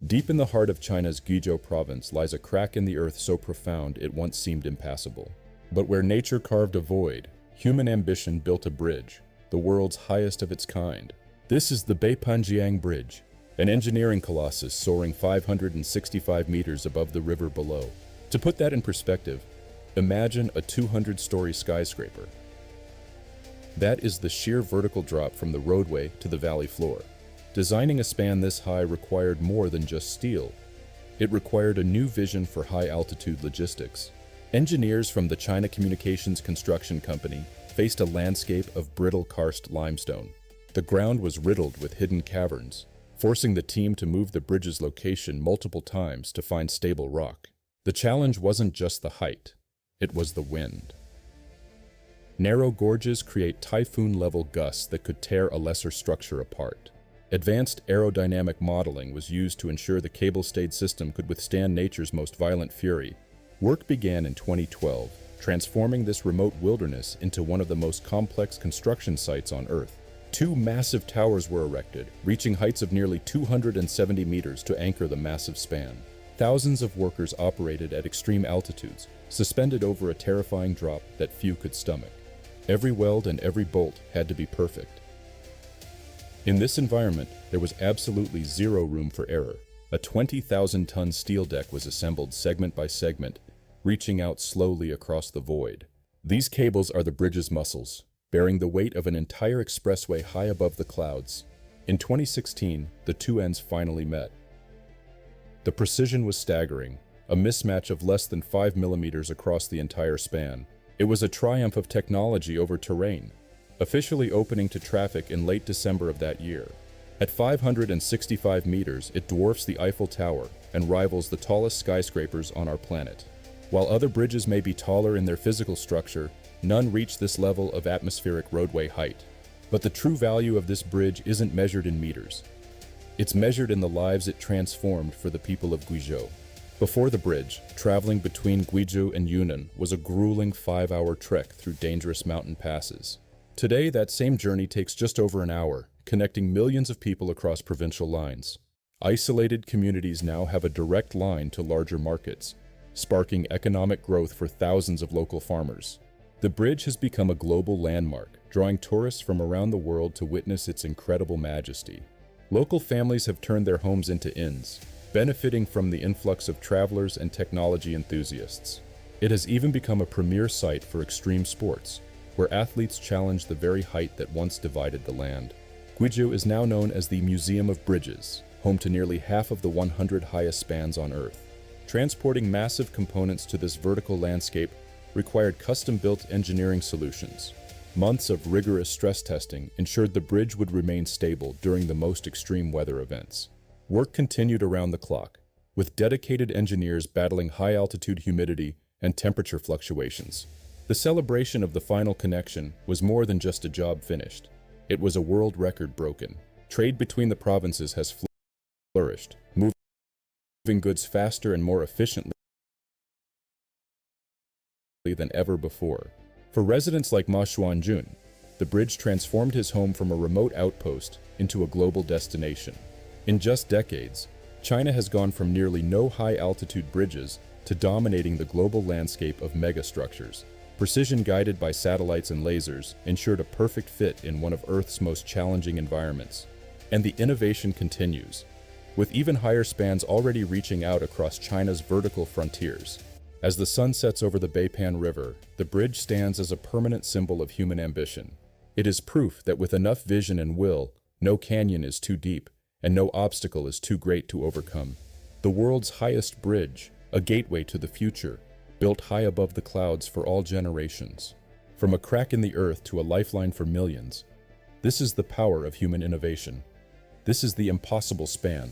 Deep in the heart of China's Guizhou province lies a crack in the earth so profound it once seemed impassable. But where nature carved a void, human ambition built a bridge, the world's highest of its kind. This is the Beipanjiang Bridge, an engineering colossus soaring 565 meters above the river below. To put that in perspective, imagine a 200-story skyscraper. That is the sheer vertical drop from the roadway to the valley floor. Designing a span this high required more than just steel. It required a new vision for high-altitude logistics. Engineers from the China Communications Construction Company faced a landscape of brittle karst limestone. The ground was riddled with hidden caverns, forcing the team to move the bridge's location multiple times to find stable rock. The challenge wasn't just the height, it was the wind. Narrow gorges create typhoon-level gusts that could tear a lesser structure apart. Advanced aerodynamic modeling was used to ensure the cable-stayed system could withstand nature's most violent fury. Work began in 2012, transforming this remote wilderness into one of the most complex construction sites on Earth. Two massive towers were erected, reaching heights of nearly 270 meters to anchor the massive span. Thousands of workers operated at extreme altitudes, suspended over a terrifying drop that few could stomach. Every weld and every bolt had to be perfect. In this environment, there was absolutely zero room for error. A 20,000-ton steel deck was assembled segment by segment, reaching out slowly across the void. These cables are the bridge's muscles, bearing the weight of an entire expressway high above the clouds. In 2016, the two ends finally met. The precision was staggering, a mismatch of less than 5 millimeters across the entire span. It was a triumph of technology over terrain, officially opening to traffic in late December of that year. At 565 meters, it dwarfs the Eiffel Tower and rivals the tallest skyscrapers on our planet. While other bridges may be taller in their physical structure, none reach this level of atmospheric roadway height. But the true value of this bridge isn't measured in meters. It's measured in the lives it transformed for the people of Guizhou. Before the bridge, traveling between Guizhou and Yunnan was a grueling 5-hour trek through dangerous mountain passes. Today, that same journey takes just over an hour, connecting millions of people across provincial lines. Isolated communities now have a direct line to larger markets, sparking economic growth for thousands of local farmers. The bridge has become a global landmark, drawing tourists from around the world to witness its incredible majesty. Local families have turned their homes into inns, benefiting from the influx of travelers and technology enthusiasts. It has even become a premier site for extreme sports, where athletes challenge the very height that once divided the land. Guizhou is now known as the Museum of Bridges, home to nearly half of the 100 highest spans on Earth. Transporting massive components to this vertical landscape required custom-built engineering solutions. Months of rigorous stress testing ensured the bridge would remain stable during the most extreme weather events. Work continued around the clock, with dedicated engineers battling high-altitude humidity and temperature fluctuations. The celebration of the final connection was more than just a job finished. It was a world record broken. Trade between the provinces has flourished, moving goods faster and more efficiently than ever before. For residents like Ma Xuanjun, the bridge transformed his home from a remote outpost into a global destination. In just decades, China has gone from nearly no high-altitude bridges to dominating the global landscape of megastructures. Precision guided by satellites and lasers ensured a perfect fit in one of Earth's most challenging environments. And the innovation continues, with even higher spans already reaching out across China's vertical frontiers. As the sun sets over the Beipan River, the bridge stands as a permanent symbol of human ambition. It is proof that with enough vision and will, no canyon is too deep, and no obstacle is too great to overcome. The world's highest bridge, a gateway to the future, built high above the clouds for all generations. From a crack in the earth to a lifeline for millions, this is the power of human innovation. This is the impossible span,